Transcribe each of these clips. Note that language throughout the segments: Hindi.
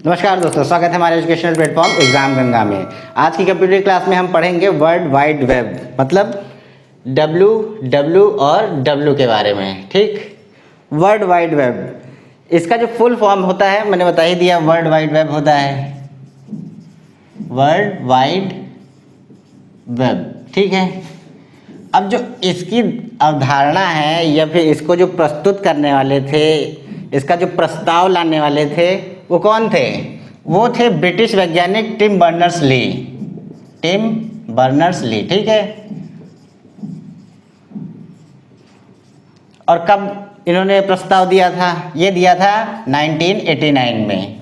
नमस्कार दोस्तों, स्वागत है हमारे एजुकेशनल प्लेटफॉर्म एग्जाम गंगा में। आज की कंप्यूटर क्लास में हम पढ़ेंगे वर्ल्ड वाइड वेब, मतलब डब्ल्यू और डब्ल्यू के बारे में। ठीक, वर्ल्ड वाइड वेब, इसका जो फुल फॉर्म होता है मैंने बता ही दिया। वर्ल्ड वाइड वेब होता है वर्ल्ड वाइड वेब। ठीक है, अब जो इसकी अवधारणा है या फिर इसको जो प्रस्तुत करने वाले थे, इसका जो प्रस्ताव लाने वाले थे, वो कौन थे? वो थे ब्रिटिश वैज्ञानिक Tim Berners Lee. Tim Berners Lee, ठीक है। और कब इन्होंने प्रस्ताव दिया था? ये दिया था 1989 में।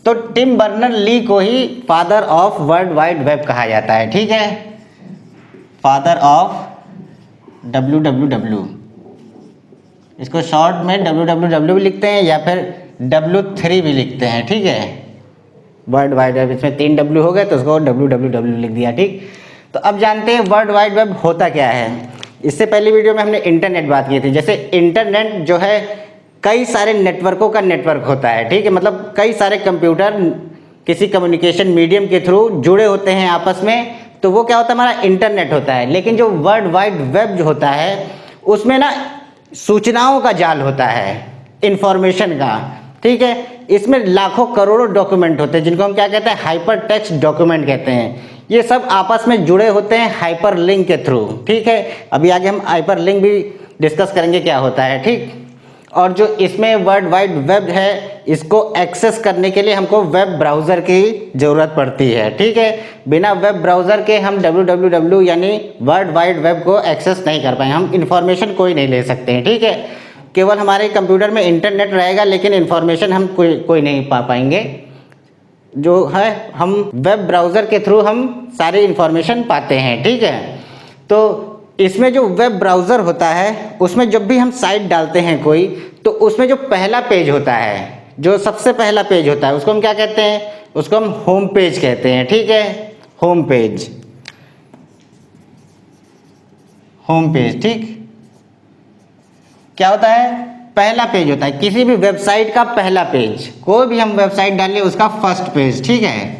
तो टिम बर्नर ली को ही father of world wide web कहा जाता है। ठीक है, फादर ऑफ WWW, इसको शॉर्ट में WWW भी लिखते हैं या फिर W3 भी लिखते हैं। ठीक है, वर्ल्ड वाइड वेब, इसमें 3 W हो गए तो उसको WWW लिख दिया। ठीक, तो अब जानते हैं वर्ल्ड वाइड वेब होता क्या है। इससे पहली वीडियो में हमने इंटरनेट बात की थी। जैसे इंटरनेट जो है कई सारे नेटवर्कों का नेटवर्क होता है। ठीक है, मतलब कई सारे कंप्यूटर किसी कम्युनिकेशन मीडियम के थ्रू जुड़े होते हैं आपस में, तो वो क्या होता है? हमारा इंटरनेट होता है। लेकिन जो वर्ल्ड वाइड वेब जो होता है उसमें ना सूचनाओं का जाल होता है, इंफॉर्मेशन का। ठीक है, इसमें लाखों करोड़ों डॉक्यूमेंट होते हैं जिनको हम क्या कहते हैं? हाइपर टेक्स्ट डॉक्यूमेंट कहते हैं। ये सब आपस में जुड़े होते हैं हाइपर लिंक के थ्रू। ठीक है, अभी आगे हम हाइपर लिंक भी डिस्कस करेंगे क्या होता है। ठीक, और जो इसमें वर्ल्ड वाइड वेब है, इसको एक्सेस करने के लिए हमको वेब ब्राउज़र की ज़रूरत पड़ती है। ठीक है, बिना वेब ब्राउज़र के हम WWW यानी वर्ल्ड वाइड वेब को एक्सेस नहीं कर पाएंगे। हम इंफॉर्मेशन कोई नहीं ले सकते हैं। ठीक है, केवल हमारे कंप्यूटर में इंटरनेट रहेगा लेकिन इंफॉर्मेशन हम कोई नहीं पा पाएंगे। जो है हम वेब ब्राउज़र के थ्रू हम सारी इंफॉर्मेशन पाते हैं। ठीक है, तो इसमें जो वेब ब्राउज़र होता है उसमें जब भी हम साइट डालते हैं कोई, तो उसमें जो पहला पेज होता है, जो सबसे पहला पेज होता है, उसको हम क्या कहते हैं? उसको हम होम पेज कहते हैं। ठीक है, होम पेज, होम पेज। ठीक, क्या होता है? पहला पेज होता है किसी भी वेबसाइट का पहला पेज। कोई भी हम वेबसाइट डालें उसका फर्स्ट पेज। ठीक है,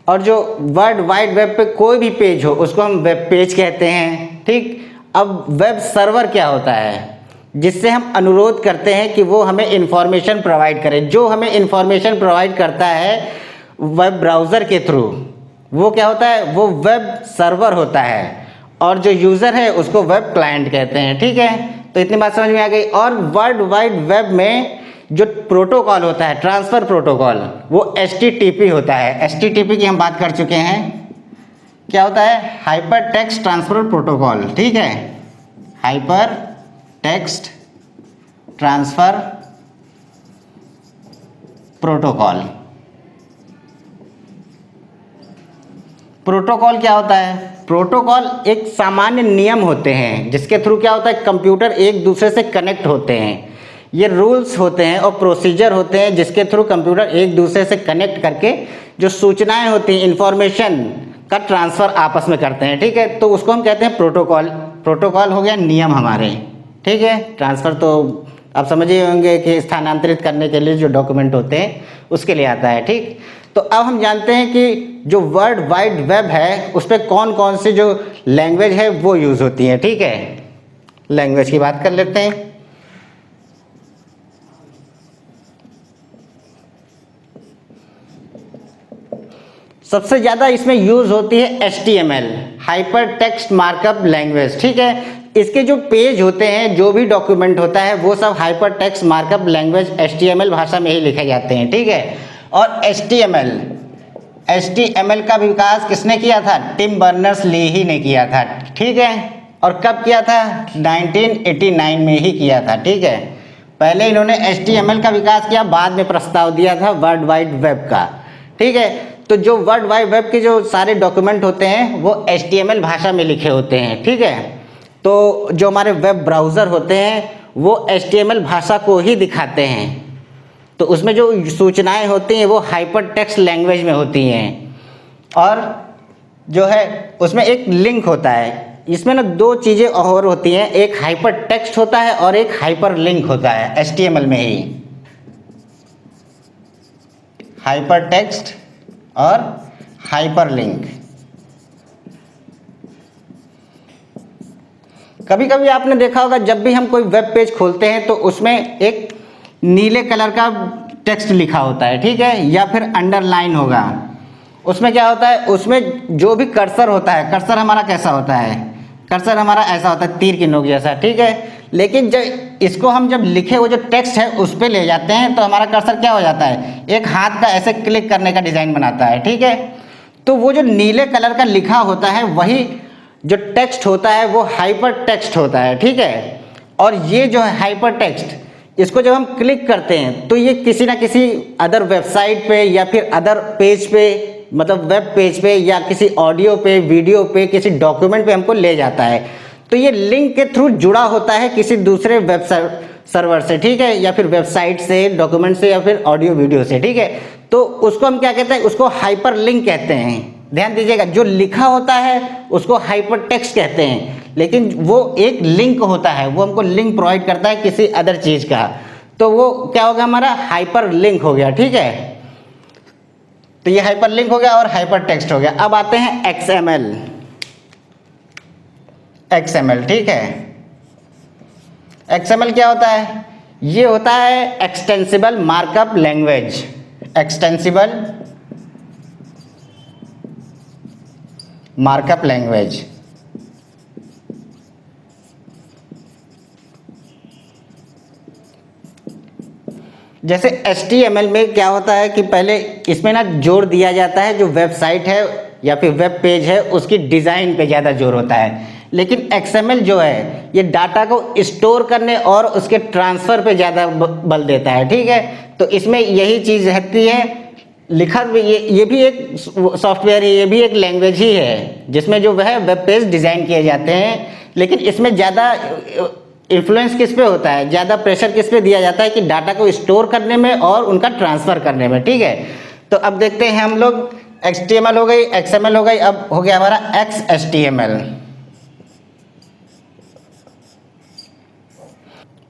और जो वर्ल्ड वाइड वेब पे कोई भी पेज हो उसको हम वेब पेज कहते हैं। ठीक, अब वेब सर्वर क्या होता है? जिससे हम अनुरोध करते हैं कि वो हमें इंफॉर्मेशन प्रोवाइड करे। जो हमें इंफॉर्मेशन प्रोवाइड करता है वेब ब्राउज़र के थ्रू, वो क्या होता है? वो वेब सर्वर होता है। और जो यूज़र है उसको वेब क्लाइंट कहते हैं। ठीक है, तो इतनी बात समझ में आ गई। और वर्ल्ड वाइड वेब में जो प्रोटोकॉल होता है, ट्रांसफ़र प्रोटोकॉल, वो HTTP होता है। HTTP की हम बात कर चुके हैं। क्या होता है? Hyper text transfer protocol. ठीक है, hyper text transfer protocol. Protocol क्या होता है? प्रोटोकॉल एक सामान्य नियम होते हैं जिसके थ्रू क्या होता है? कंप्यूटर एक दूसरे से कनेक्ट होते हैं। ये रूल्स होते हैं और प्रोसीजर होते हैं जिसके थ्रू कंप्यूटर एक दूसरे से कनेक्ट करके जो सूचनाएं होती हैं, इंफॉर्मेशन का ट्रांसफ़र आपस में करते हैं। ठीक है, तो उसको हम कहते हैं प्रोटोकॉल। प्रोटोकॉल हो गया नियम हमारे। ठीक है, ट्रांसफ़र तो आप समझ ही होंगे कि स्थानांतरित करने के लिए जो डॉक्यूमेंट होते हैं उसके लिए आता है। ठीक, तो अब हम जानते हैं कि जो वर्ल्ड वाइड वेब है उस पर कौन कौन सी जो लैंग्वेज है वो यूज़ होती है। ठीक है, लैंग्वेज की बात कर लेते हैं। सबसे ज़्यादा इसमें यूज़ होती है HTML, hyper text markup language. ठीक है, इसके जो पेज होते हैं, जो भी डॉक्यूमेंट होता है, वो सब hyper text markup language HTML भाषा में ही लिखे जाते हैं। ठीक है, और HTML का विकास किसने किया था? टिम बर्नर्स ली ही ने किया था। ठीक है, और कब किया था? 1989 में ही किया था। ठीक है, पहले इन्होंने HTML का विकास किया, बाद में प्रस्ताव दिया था वर्ल्ड वाइड वेब का। ठीक है, तो जो वर्ल्ड वाइड वेब के जो सारे डॉक्यूमेंट होते हैं वो HTML भाषा में लिखे होते हैं। ठीक है, तो जो हमारे वेब ब्राउज़र होते हैं वो HTML भाषा को ही दिखाते हैं। तो उसमें जो सूचनाएं होती हैं वो हाइपर टेक्स्ट लैंग्वेज में होती हैं। और जो है उसमें एक लिंक होता है, इसमें ना दो चीज़ें और होती हैं, एक हाइपर टेक्स्ट होता है और एक हाइपर लिंक होता है HTML में ही। हाइपर टेक्स्ट और हाइपर लिंक। कभी कभी आपने देखा होगा जब भी हम कोई वेब पेज खोलते हैं तो उसमें एक नीले कलर का टेक्स्ट लिखा होता है, ठीक है, या फिर अंडरलाइन होगा। उसमें क्या होता है, उसमें जो भी कर्सर होता है, कर्सर हमारा कैसा होता है, कर्सर हमारा ऐसा होता है तीर की नोक जैसा, ठीक है। लेकिन जब इसको हम जब लिखे हुए जो टेक्स्ट है उस पर ले जाते हैं तो हमारा कर्सर क्या हो जाता है, एक हाथ का ऐसे क्लिक करने का डिज़ाइन बनाता है, ठीक है। तो वो जो नीले कलर का लिखा होता है वही जो टेक्स्ट होता है वो हाइपर टेक्स्ट होता है, ठीक है। और ये जो है हाइपर टेक्स्ट, इसको जब हम क्लिक करते हैं तो ये किसी ना किसी अदर वेबसाइट पे या फिर अदर पेज पे, मतलब वेब पेज पे या किसी ऑडियो पे, वीडियो पे, किसी डॉक्यूमेंट पे हमको ले जाता है। तो ये लिंक के थ्रू जुड़ा होता है किसी दूसरे वेब सर्वर से, ठीक है, या फिर वेबसाइट से, डॉक्यूमेंट से या फिर ऑडियो वीडियो से, ठीक है। तो उसको हम क्या कहते हैं, उसको हाइपर लिंक कहते हैं। ध्यान दीजिएगा, जो लिखा होता है उसको हाइपर टेक्स्ट कहते हैं, लेकिन वो एक लिंक होता है, वो हमको लिंक प्रोवाइड करता है किसी अदर चीज़ का, तो वो क्या होगा, हमारा हाइपर लिंक हो गया, ठीक है। तो ये हाइपर लिंक हो गया और हाइपर टेक्स्ट हो गया। अब आते हैं XML। XML, ठीक है। XML क्या होता है, ये होता है extensible markup language. Extensible markup language. जैसे HTML में क्या होता है कि पहले इसमें ना जोर दिया जाता है, जो वेबसाइट है या फिर वेब पेज है उसकी डिज़ाइन पे ज़्यादा जोर होता है। लेकिन XML जो है ये डाटा को स्टोर करने और उसके ट्रांसफ़र पे ज़्यादा बल देता है, ठीक है। तो इसमें यही चीज़ रहती है। लिखा ये भी एक सॉफ्टवेयर है, ये भी एक लैंग्वेज ही है जिसमें जो वह वेब पेज डिज़ाइन किए जाते हैं। लेकिन इसमें ज़्यादा इन्फ्लुएंस किस पे होता है, ज़्यादा प्रेशर किस पे दिया जाता है कि डाटा को स्टोर करने में और उनका ट्रांसफ़र करने में, ठीक है। तो अब देखते हैं हम लोग, HTML हो गई, XML हो गई, अब हो गया हमारा XHTML।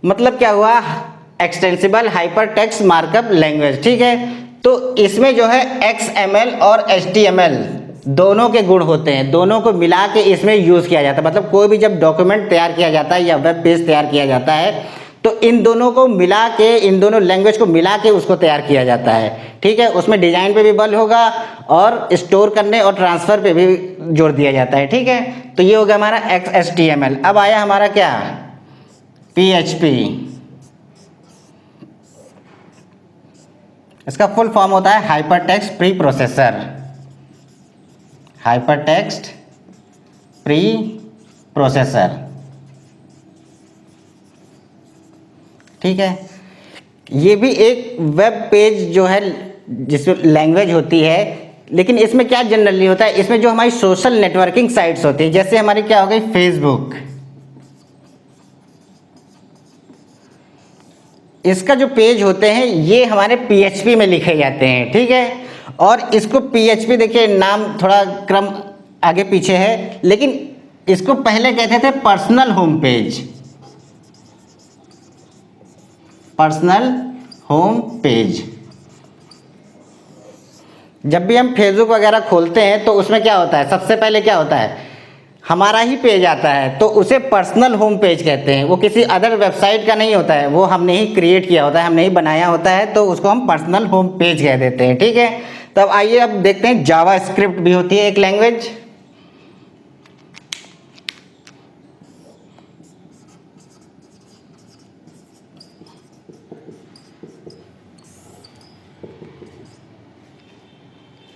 मतलब क्या हुआ, extensible hyper text markup language, ठीक है। तो इसमें जो है XML और HTML दोनों के गुण होते हैं, दोनों को मिला के इसमें यूज़ किया जाता है। मतलब कोई भी जब डॉक्यूमेंट तैयार किया जाता है या वेब पेज तैयार किया जाता है तो इन दोनों को मिला के, इन दोनों लैंग्वेज को मिला के उसको तैयार किया जाता है, ठीक है। उसमें डिज़ाइन पे भी बल होगा और स्टोर करने और ट्रांसफ़र पे भी जोर दिया जाता है, ठीक है। तो ये हो गया हमारा XHTML। अब आया हमारा क्या, PHP। इसका फुल फॉर्म होता है hyper text pre processor. Hyper text pre processor, ठीक है। ये भी एक वेब पेज जो है जिसमें लैंग्वेज होती है, लेकिन इसमें क्या जनरली होता है, इसमें जो हमारी सोशल नेटवर्किंग साइट्स होती है, जैसे हमारी क्या हो गई फेसबुक, इसका जो पेज होते हैं ये हमारे PHP में लिखे जाते हैं, ठीक है। और इसको PHP, देखिए नाम थोड़ा क्रम आगे पीछे है, लेकिन इसको पहले कहते थे personal home page. Personal home page. जब भी हम फेसबुक वगैरह खोलते हैं तो उसमें क्या होता है, सबसे पहले क्या होता है, हमारा ही पेज आता है, तो उसे पर्सनल होम पेज कहते हैं। वो किसी अदर वेबसाइट का नहीं होता है, वो हमने ही क्रिएट किया होता है, हमने ही बनाया होता है, तो उसको हम पर्सनल होम पेज कह देते हैं, ठीक है। तो अब आइए अब देखते हैं जावा स्क्रिप्ट भी होती है एक लैंग्वेज।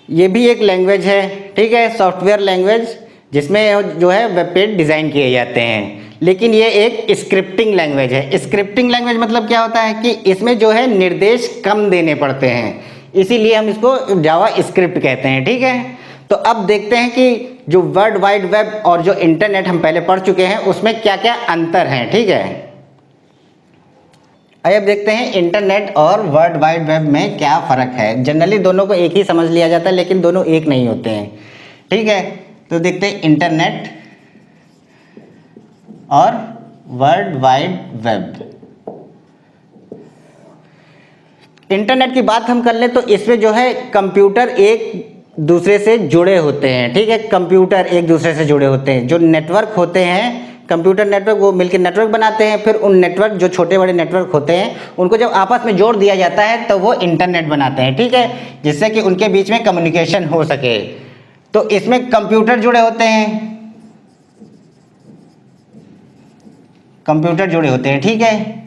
ये भी एक लैंग्वेज है, ठीक है, सॉफ्टवेयर लैंग्वेज, जिसमें जो है वेब पेज डिज़ाइन किए जाते हैं। लेकिन ये एक स्क्रिप्टिंग लैंग्वेज है। स्क्रिप्टिंग लैंग्वेज मतलब क्या होता है कि इसमें जो है निर्देश कम देने पड़ते हैं, इसीलिए हम इसको जावा स्क्रिप्ट कहते हैं, ठीक है। तो अब देखते हैं कि जो वर्ल्ड वाइड वेब और जो इंटरनेट हम पहले पढ़ चुके हैं उसमें क्या क्या अंतर हैं, ठीक है। अब देखते हैं इंटरनेट और वर्ल्ड वाइड वेब में क्या फ़र्क है। जनरली दोनों को एक ही समझ लिया जाता है, लेकिन दोनों एक नहीं होते हैं, ठीक है। तो देखते हैं इंटरनेट और वर्ल्ड वाइड वेब। इंटरनेट की बात हम कर लें तो इसमें जो है कंप्यूटर एक दूसरे से जुड़े होते हैं, ठीक है, कंप्यूटर एक दूसरे से जुड़े होते हैं। जो नेटवर्क होते हैं कंप्यूटर नेटवर्क, वो मिलकर नेटवर्क बनाते हैं, फिर उन नेटवर्क जो छोटे बड़े नेटवर्क होते हैं उनको जब आपस में जोड़ दिया जाता है तो वो इंटरनेट बनाते हैं, ठीक है, जिससे कि उनके बीच में कम्युनिकेशन हो सके। तो इसमें कंप्यूटर जुड़े होते हैं, कंप्यूटर जुड़े होते हैं, ठीक है।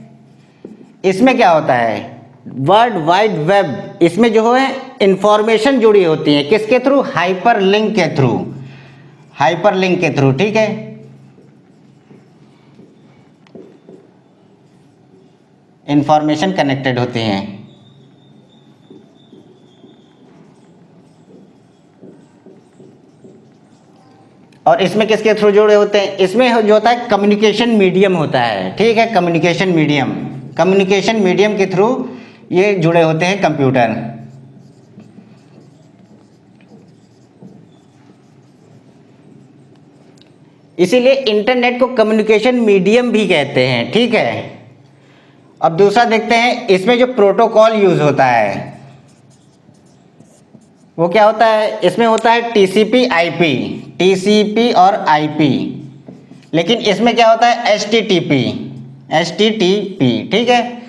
इसमें क्या होता है, वर्ल्ड वाइड वेब, इसमें जो है इंफॉर्मेशन जुड़ी होती है, किसके थ्रू, हाइपरलिंक के थ्रू, हाइपरलिंक के थ्रू, ठीक है। इंफॉर्मेशन कनेक्टेड होती हैं। और इसमें किसके थ्रू जुड़े होते हैं, इसमें जो होता है कम्युनिकेशन मीडियम होता है, ठीक है, कम्युनिकेशन मीडियम, कम्युनिकेशन मीडियम के थ्रू ये जुड़े होते हैं कंप्यूटर। इसीलिए इंटरनेट को कम्युनिकेशन मीडियम भी कहते हैं, ठीक है। अब दूसरा देखते हैं, इसमें जो प्रोटोकॉल यूज होता है वो क्या होता है, इसमें होता है टीसीपी आईपी, टीसीपी और आईपी, लेकिन इसमें क्या होता है एचटीटीपी, एचटीटीपी, ठीक है।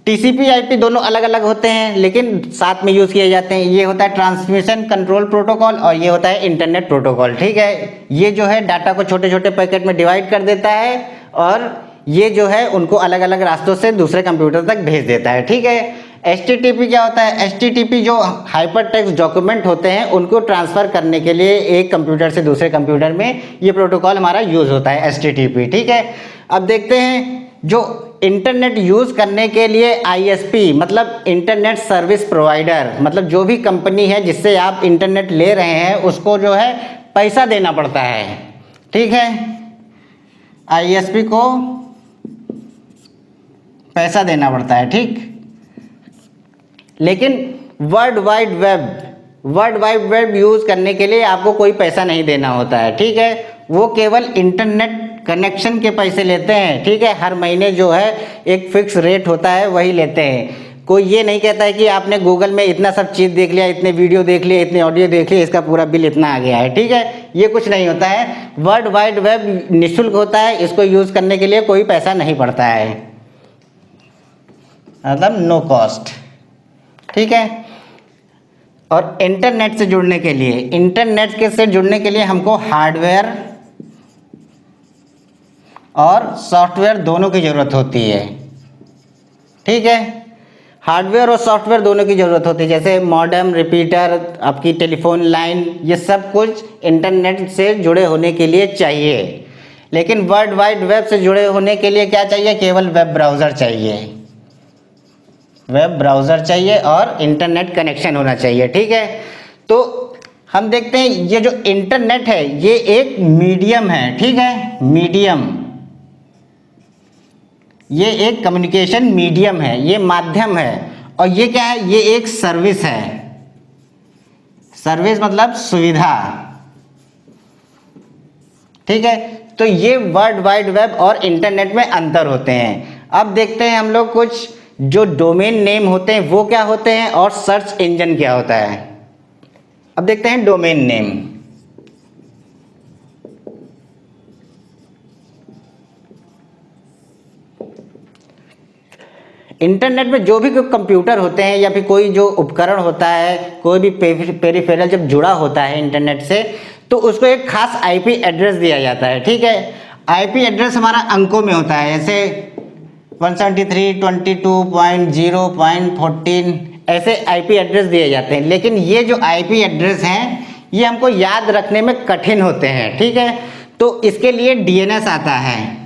टीसीपी आईपी दोनों अलग अलग होते हैं लेकिन साथ में यूज किए जाते हैं। ये होता है ट्रांसमिशन कंट्रोल प्रोटोकॉल और ये होता है इंटरनेट प्रोटोकॉल, ठीक है। ये जो है डाटा को छोटे छोटे पैकेट में डिवाइड कर देता है और ये जो है उनको अलग अलग रास्तों से दूसरे कंप्यूटर तक भेज देता है, ठीक है। HTTP क्या होता है, HTTP जो हाइपर टेक्स्ट डॉक्यूमेंट होते हैं उनको ट्रांसफ़र करने के लिए एक कंप्यूटर से दूसरे कंप्यूटर में ये प्रोटोकॉल हमारा यूज़ होता है, HTTP, ठीक है। अब देखते हैं जो इंटरनेट यूज़ करने के लिए ISP मतलब इंटरनेट सर्विस प्रोवाइडर, मतलब जो भी कंपनी है जिससे आप इंटरनेट ले रहे हैं उसको जो है पैसा देना पड़ता है, ठीक है। ISP को पैसा देना पड़ता है, ठीक। लेकिन वर्ल्ड वाइड वेब यूज़ करने के लिए आपको कोई पैसा नहीं देना होता है, ठीक है। वो केवल इंटरनेट कनेक्शन के पैसे लेते हैं, ठीक है। हर महीने जो है एक फिक्स रेट होता है वही लेते हैं। कोई ये नहीं कहता है कि आपने गूगल में इतना सब चीज़ देख लिया, इतने वीडियो देख लिए, इतने ऑडियो देख लिए, इसका पूरा बिल इतना आ गया है, ठीक है। ये कुछ नहीं होता है। वर्ल्ड वाइड वेब निःशुल्क होता है, इसको यूज़ करने के लिए कोई पैसा नहीं पड़ता है, मतलब नो कॉस्ट, ठीक है। और इंटरनेट से जुड़ने के लिए, इंटरनेट के से जुड़ने के लिए हमको हार्डवेयर और सॉफ्टवेयर दोनों की ज़रूरत होती है, ठीक है। हार्डवेयर और सॉफ्टवेयर दोनों की ज़रूरत होती है, जैसे मॉडेम, रिपीटर, आपकी टेलीफोन लाइन, ये सब कुछ इंटरनेट से जुड़े होने के लिए चाहिए। लेकिन वर्ल्ड वाइड वेब से जुड़े होने के लिए क्या चाहिए, केवल वेब ब्राउज़र चाहिए, वेब ब्राउज़र चाहिए और इंटरनेट कनेक्शन होना चाहिए, ठीक है। तो हम देखते हैं ये जो इंटरनेट है ये एक मीडियम है, ठीक है, मीडियम, ये एक कम्युनिकेशन मीडियम है, ये माध्यम है। और ये क्या है, ये एक सर्विस है, सर्विस मतलब सुविधा, ठीक है। तो ये वर्ल्ड वाइड वेब और इंटरनेट में अंतर होते हैं। अब देखते हैं हम लोग कुछ जो डोमेन नेम होते हैं वो क्या होते हैं और सर्च इंजन क्या होता है। अब देखते हैं डोमेन नेम। इंटरनेट में जो भी कंप्यूटर होते हैं या फिर कोई जो उपकरण होता है, कोई भी पेरिफेरल जब जुड़ा होता है इंटरनेट से तो उसको एक खास IP एड्रेस दिया जाता है, ठीक है। IP एड्रेस हमारा अंकों में होता है, जैसे 173.22.0.14 ऐसे IP एड्रेस दिए जाते हैं। लेकिन ये जो IP एड्रेस हैं ये हमको याद रखने में कठिन होते हैं, ठीक है। तो इसके लिए DNS आता है,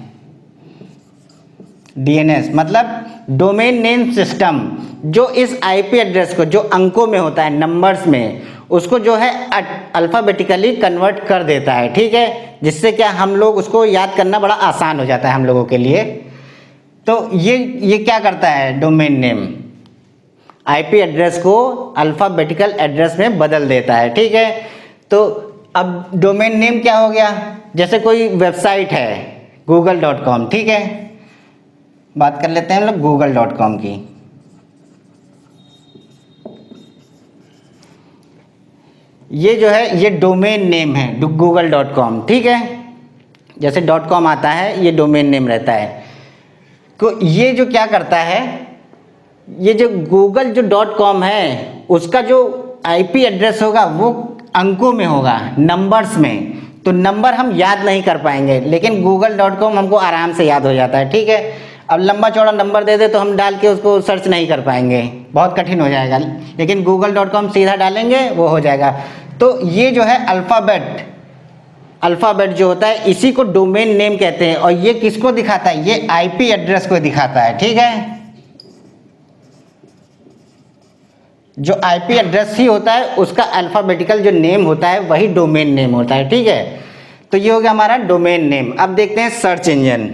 DNS मतलब डोमेन नेम सिस्टम, जो इस IP एड्रेस को जो अंकों में होता है, नंबर्स में, उसको जो है अल्फ़ाबेटिकली कन्वर्ट कर देता है, ठीक है। जिससे क्या हम लोग उसको याद करना बड़ा आसान हो जाता है हम लोगों के लिए। तो ये क्या करता है, डोमेन नेम IP एड्रेस को अल्फ़ाबेटिकल एड्रेस में बदल देता है, ठीक है। तो अब डोमेन नेम क्या हो गया, जैसे कोई वेबसाइट है, google.com। ठीक है, बात कर लेते हैं हम लोग google.com की। ये जो है ये डोमेन नेम है google.com। ठीक है, जैसे .com आता है ये डोमेन नेम रहता है। तो ये जो क्या करता है, ये जो गूगल जो .com है उसका जो आईपी एड्रेस होगा वो अंकों में होगा, नंबर्स में। तो नंबर हम याद नहीं कर पाएंगे, लेकिन google.com हमको आराम से याद हो जाता है। ठीक है, अब लंबा चौड़ा नंबर दे दे तो हम डाल के उसको सर्च नहीं कर पाएंगे, बहुत कठिन हो जाएगा। लेकिन google.com सीधा डालेंगे वो हो जाएगा। तो ये जो है अल्फ़ाबेट जो होता है इसी को डोमेन नेम कहते हैं। और ये किसको दिखाता है, ये आईपी एड्रेस को दिखाता है। ठीक है, जो आईपी एड्रेस ही होता है उसका अल्फ़ाबेटिकल जो नेम होता है वही डोमेन नेम होता है। ठीक है, तो ये हो गया हमारा डोमेन नेम। अब देखते हैं सर्च इंजन।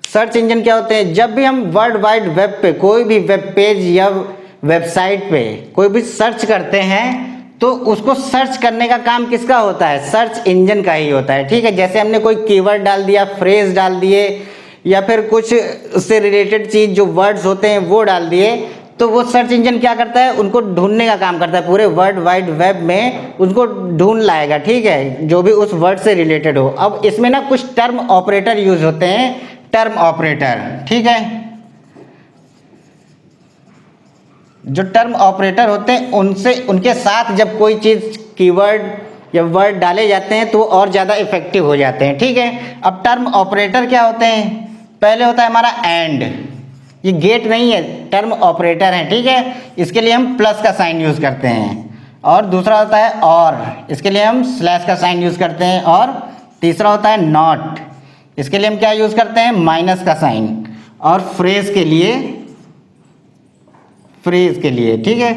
सर्च इंजन क्या होते हैं, जब भी हम वर्ल्ड वाइड वेब पे कोई भी वेब पेज या वेबसाइट पे कोई भी सर्च करते हैं तो उसको सर्च करने का काम किसका होता है, सर्च इंजन का ही होता है। ठीक है, जैसे हमने कोई कीवर्ड डाल दिया, फ्रेज डाल दिए, या फिर कुछ उससे रिलेटेड चीज़ जो वर्ड्स होते हैं वो डाल दिए, तो वो सर्च इंजन क्या करता है, उनको ढूंढने का काम करता है। पूरे वर्ल्ड वाइड वेब में उनको ढूंढ लाएगा। ठीक है, जो भी उस वर्ड से रिलेटेड हो। अब इसमें ना कुछ टर्म ऑपरेटर यूज होते हैं, टर्म ऑपरेटर। ठीक है, जो टर्म ऑपरेटर होते हैं उनसे उनके साथ जब कोई चीज़ कीवर्ड या वर्ड डाले जाते हैं तो वो और ज़्यादा इफेक्टिव हो जाते हैं। ठीक है, अब टर्म ऑपरेटर क्या होते हैं, पहले होता है हमारा एंड, ये गेट नहीं है, टर्म ऑपरेटर है। ठीक है, इसके लिए हम प्लस का साइन यूज़ करते हैं। और दूसरा होता है और, इसके लिए हम स्लैश का साइन यूज़ करते हैं। और तीसरा होता है नॉट, इसके लिए हम क्या यूज़ करते हैं, माइनस का साइन। और फ्रेज के लिए ठीक है,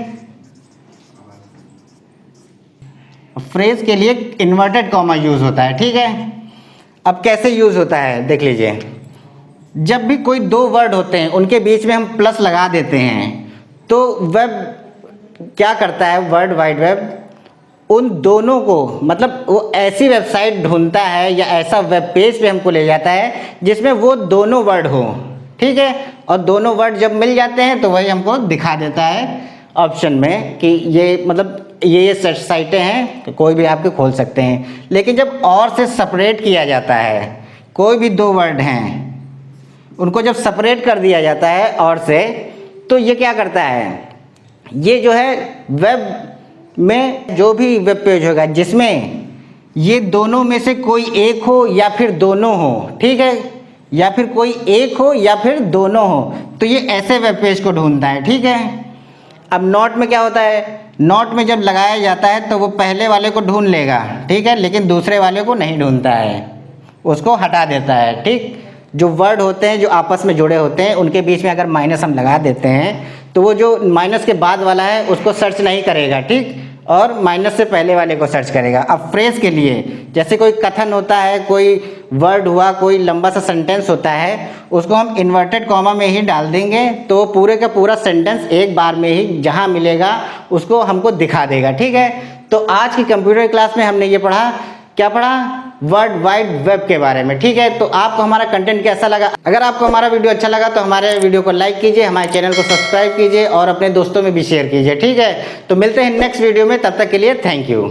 फ्रेज के लिए इन्वर्टेड कॉमा यूज होता है। ठीक है, अब कैसे यूज होता है देख लीजिए। जब भी कोई दो वर्ड होते हैं उनके बीच में हम प्लस लगा देते हैं तो वेब क्या करता है, वर्ल्ड वाइड वेब उन दोनों को, मतलब वो ऐसी वेबसाइट ढूंढता है या ऐसा वेब पेज पे हमको ले जाता है जिसमें वो दोनों वर्ड हो। ठीक है, और दोनों वर्ड जब मिल जाते हैं तो वही हमको दिखा देता है ऑप्शन में कि ये मतलब ये साइटें हैं, तो कोई भी आपके खोल सकते हैं। लेकिन जब और से सेपरेट किया जाता है, कोई भी दो वर्ड हैं उनको जब सेपरेट कर दिया जाता है और से, तो ये क्या करता है, ये जो है वेब में जो भी वेब पेज होगा जिसमें ये दोनों में से कोई एक हो या फिर दोनों हो। ठीक है, या फिर कोई एक हो या फिर दोनों हो, तो ये ऐसे वेब पेज को ढूंढता है। ठीक है, अब नॉट में क्या होता है, नॉट में जब लगाया जाता है तो वो पहले वाले को ढूंढ लेगा। ठीक है, लेकिन दूसरे वाले को नहीं ढूंढता है, उसको हटा देता है। ठीक, जो वर्ड होते हैं जो आपस में जुड़े होते हैं उनके बीच में अगर माइनस हम लगा देते हैं तो वो जो माइनस के बाद वाला है उसको सर्च नहीं करेगा। ठीक, और माइनस से पहले वाले को सर्च करेगा। अब फ्रेज के लिए, जैसे कोई कथन होता है, कोई वर्ड हुआ, कोई लंबा सा सेंटेंस होता है, उसको हम इन्वर्टेड कॉमा में ही डाल देंगे तो पूरे का पूरा सेंटेंस एक बार में ही जहां मिलेगा उसको हमको दिखा देगा। ठीक है, तो आज की कंप्यूटर क्लास में हमने ये पढ़ा, क्या पढ़ा, वर्ल्ड वाइड वेब के बारे में। ठीक है, तो आपको हमारा कंटेंट कैसा लगा, अगर आपको हमारा वीडियो अच्छा लगा तो हमारे वीडियो को लाइक कीजिए, हमारे चैनल को सब्सक्राइब कीजिए और अपने दोस्तों में भी शेयर कीजिए। ठीक है, तो मिलते हैं नेक्स्ट वीडियो में, तब तक के लिए थैंक यू।